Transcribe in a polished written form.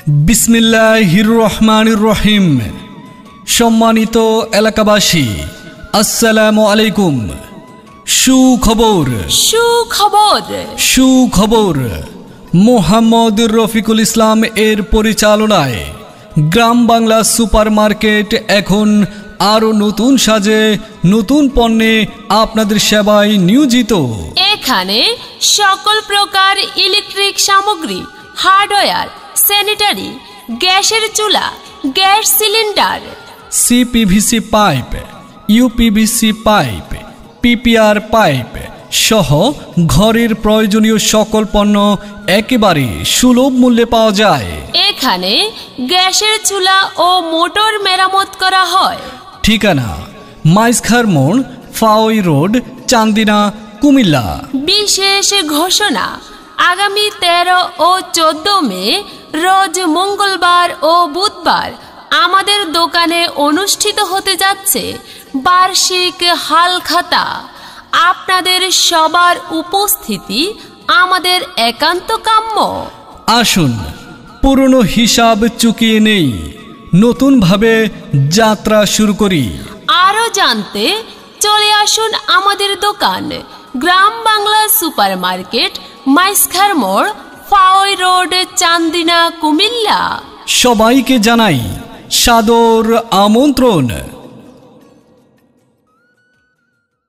বিসমিল্লাহির রহমানির রহিম। সম্মানিত এলাকাবাসী, আসসালামু আলাইকুম। সুখবর মোহাম্মদ রফিকুল ইসলাম এর পরিচালনায় গ্রাম বাংলা সুপার মার্কেট এখন আরো নতুন সাজে নতুন পণ্যে আপনাদের সেবায় নিয়োজিত। এখানে সকল প্রকার ইলেকট্রিক সামগ্রী, হার্ডওয়্যার, স্যানিটারি, গ্যাসের চুলা, gas cylinder, CPVC pipe, uPVC pipe, PPR pipe সহ ঘরের প্রয়োজনীয় সকল পণ্য একেবারে সুলভ মূল্যে পাওয়া যায়। এখানে গ্যাসের চুলা ও মোটর মেরামত করা হয়। ঠিকানা: মাইজখার মোড়, ফাওই রোড, চান্দিনা, কুমিল্লা। বিশেষ ঘোষণা: আগামী 13 ও 14 মে রোজ মঙ্গলবার ও বুধবার আমাদের দোকানে অনুষ্ঠিত হতে যাচ্ছে বার্ষিক হালখাতা। আপনাদের সবার উপস্থিতি আমাদের একান্ত কাম্য। আসুন পুরনো হিসাব চুকিয়ে নেই, নতুনভাবে যাত্রা শুরু করি। আরও জানতে চলে আসুন আমাদের দোকান, গ্রাম বাংলা সুপার মার্কেট, মাইজখার মোড়, ফাওই রোড, চান্দিনা, কুমিল্লা। সবাইকে জানাই সাদর আমন্ত্রণ।